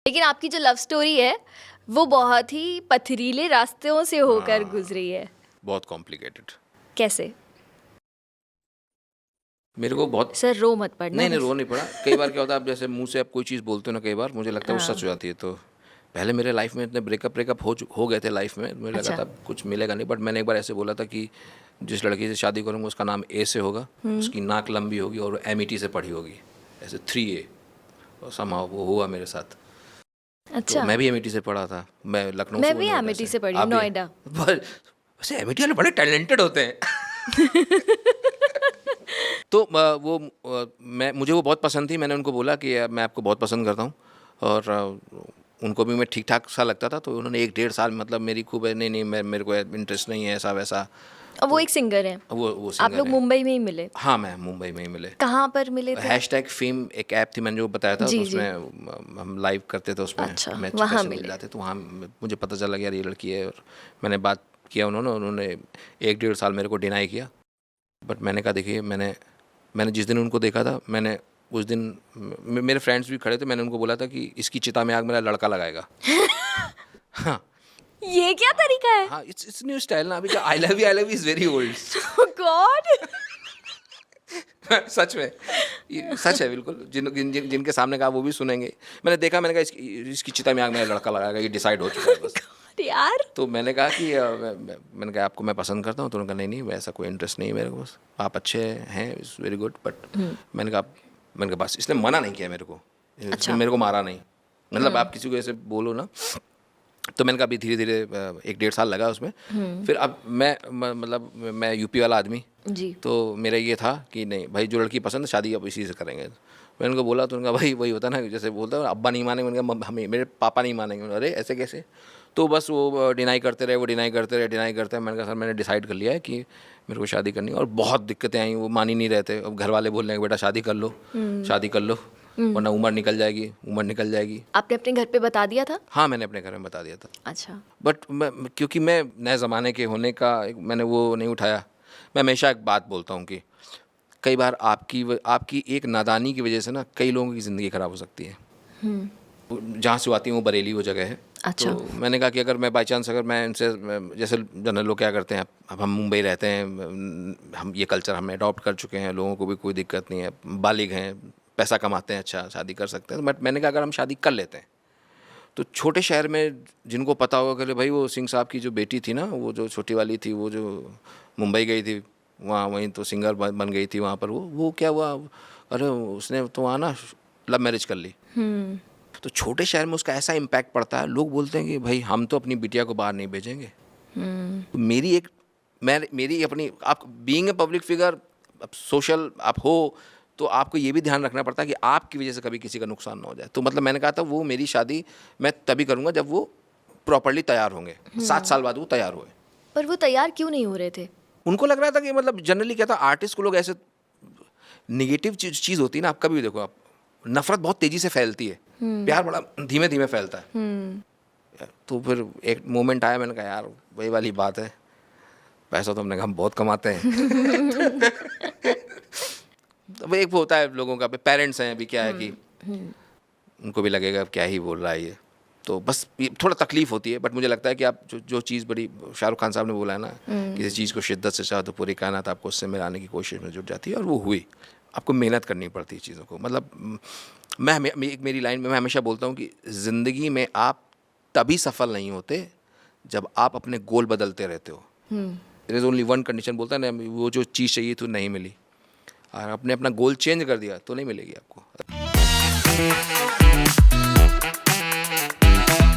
लेकिन आपकी जो लव स्टोरी है वो बहुत ही पथरीले रास्तों से होकर गुजरी है। बहुत कॉम्प्लिकेटेड। कैसे? मेरे को बहुत सर रो मत पड़ना। नहीं बस। रो नहीं पड़ा। कई बार क्या होता है, आप जैसे मुंह से आप कोई चीज़ बोलते हो ना, कई बार मुझे लगता है वो सच हो जाती है। तो पहले मेरे लाइफ में इतने ब्रेकअप हो गए थे लाइफ में, मुझे लगा था कुछ मिलेगा नहीं। बट मैंने एक बार ऐसे बोला था कि जिस लड़की से शादी करूँगा उसका नाम ए से होगा, उसकी नाक लंबी होगी और MET से पढ़ी होगी, ऐसे 3A। और somehow वो हुआ मेरे साथ। अच्छा। तो मैं भी MET से पढ़ा था, मैं लखनऊ मैं भी MET से पढ़ी हूँ, नोएडा। वैसे MET वाले बड़े टैलेंटेड होते हैं। तो मुझे वो बहुत पसंद थी। मैंने उनको बोला कि मैं आपको बहुत पसंद करता हूँ, और उनको भी मैं ठीक ठाक सा लगता था। तो उन्होंने 1-1.5 साल मतलब मेरी खूब नहीं मेरे को इंटरेस्ट नहीं है ऐसा वैसा। और वो एक सिंगर है। वो आप लोग मुंबई में ही मिले? हाँ, मैं मुंबई में ही मिले। कहाँ पर मिले थे? #फेम एक ऐप थी, मैंने जो बताया था, तो उसमें हम लाइव करते थे उसमें। अच्छा, मैच वहाँ कैसे मिले। मिल जाते, तो वहाँ मुझे पता चला कि यार ये लड़की है। और मैंने बात किया, उन्होंने 1-1.5 साल मेरे को डिनाई किया। बट मैंने कहा देखिए, मैंने जिस दिन उनको देखा था, मैंने उस दिन मेरे फ्रेंड्स भी खड़े थे, मैंने उनको बोला था कि इसकी चिता में आग मेरा लड़का लगाएगा। हाँ, ये क्या तरीका है? हाँ, इट्स न्यू स्टाइल ना अभी का। I love you is very old. God. सच में, ये सच है बिल्कुल। जिनके सामने कहा वो भी सुनेंगे। मैंने देखा, मैंने कहा इसकी चिता में आग मेरा लड़का लगाएगा, ये डिसाइड हो चुका है बस। यार। तो मैंने कहा कि मैंने कहा आपको मैं पसंद करता हूँ। तो उन्होंने कहा नहीं वैसा कोई इंटरेस्ट नहीं है मेरे को, बस आप अच्छे हैं, इट्स वेरी गुड। बट मैंने कहा बस। इसने मना नहीं किया मेरे को, इसने मेरे को मारा नहीं। मतलब आप किसी को ऐसे बोलो ना, तो मैंने कहा अभी धीरे धीरे 1-1.5 साल लगा उसमें। फिर अब मैं यूपी वाला आदमी जी। तो मेरा ये था कि नहीं भाई, जो लड़की पसंद है शादी अब इसी से करेंगे। मैंने उनको बोला, तो उनका भाई वही होता ना, जैसे बोलता है अब्बा नहीं मानेंगे, उनका हमें मेरे पापा नहीं मानेंगे। अरे ऐसे कैसे? तो बस वो डिनाई करते रहे। मैंने कहा सर मैंने डिसाइड कर लिया है कि मेरे को शादी करनी है। और बहुत दिक्कतें आई, वो मान ही नहीं रहते। अब घर वाले बोल रहे हैं बेटा शादी कर लो, वरना उम्र निकल जाएगी। आपने अपने घर पे बता दिया था? हाँ, मैंने अपने घर में बता दिया था। अच्छा। बट क्योंकि मैं नए ज़माने के होने का मैंने वो नहीं उठाया। मैं हमेशा एक बात बोलता हूँ कि कई बार आपकी एक नादानी की वजह से ना कई लोगों की ज़िंदगी ख़राब हो सकती है। जहाँ से आती हूँ वो बरेली वो जगह है। अच्छा। तो मैंने कहा कि अगर मैं बाई चांस, अगर मैं इनसे, जैसे जनरल लोग क्या करते हैं, अब हम मुंबई रहते हैं, हम ये कल्चर हम अडॉप्ट कर चुके हैं, लोगों को भी कोई दिक्कत नहीं है, बालिग हैं, पैसा कमाते हैं, अच्छा शादी कर सकते हैं। बट मैंने कहा अगर हम शादी कर लेते हैं तो छोटे शहर में जिनको पता होगा कि भाई वो सिंह साहब की जो बेटी थी ना, वो जो छोटी वाली थी, वो जो मुंबई गई थी, वहीं तो सिंगर बन गई थी वहाँ पर। वो क्या हुआ, अरे उसने तो वहाँ ना लव मैरिज कर ली। तो छोटे शहर में उसका ऐसा इम्पैक्ट पड़ता है, लोग बोलते हैं कि भाई हम तो अपनी बिटिया को बाहर नहीं भेजेंगे। तो मेरी अपनी, आप being a public figure, social आप हो, तो आपको ये भी ध्यान रखना पड़ता है कि आपकी वजह से कभी किसी का नुकसान ना हो जाए। तो मतलब मैंने कहा था वो मेरी शादी मैं तभी करूँगा जब वो प्रॉपर्ली तैयार होंगे। 7 साल बाद वो तैयार हुए। पर वो तैयार क्यों नहीं हो रहे थे? उनको लग रहा था कि मतलब जनरली क्या था, आर्टिस्ट को लोग ऐसे निगेटिव चीज़ होती है ना, आप कभी भी देखो, आप नफरत बहुत तेज़ी से फैलती है, प्यार बड़ा धीमे धीमे फैलता है। तो फिर एक मोमेंट आया, मैंने कहा यार वही वाली बात है, पैसा तो हमने कहा हम बहुत कमाते हैं। तो वो एक वो होता है लोगों का, पेरेंट्स हैं अभी, क्या है कि उनको भी लगेगा क्या ही बोल रहा है ये। तो बस ये थोड़ा तकलीफ होती है। बट मुझे लगता है कि आप जो चीज़ बड़ी, शाहरुख खान साहब ने बोला है ना, किसी चीज़ को शिद्दत से चाहो तो पूरी कायनात आपको उससे मिलाने की कोशिश में जुट जाती है। और वो हुई। आपको मेहनत करनी पड़ती है चीज़ों को। मतलब मेरी लाइन में मैं हमेशा बोलता हूँ कि ज़िंदगी में आप तभी सफल नहीं होते जब आप अपने गोल बदलते रहते हो। There is only one condition, बोलता है ना, वो जो चीज़ चाहिए तो नहीं मिली, और आपने अपना गोल चेंज कर दिया तो नहीं मिलेगी आपको।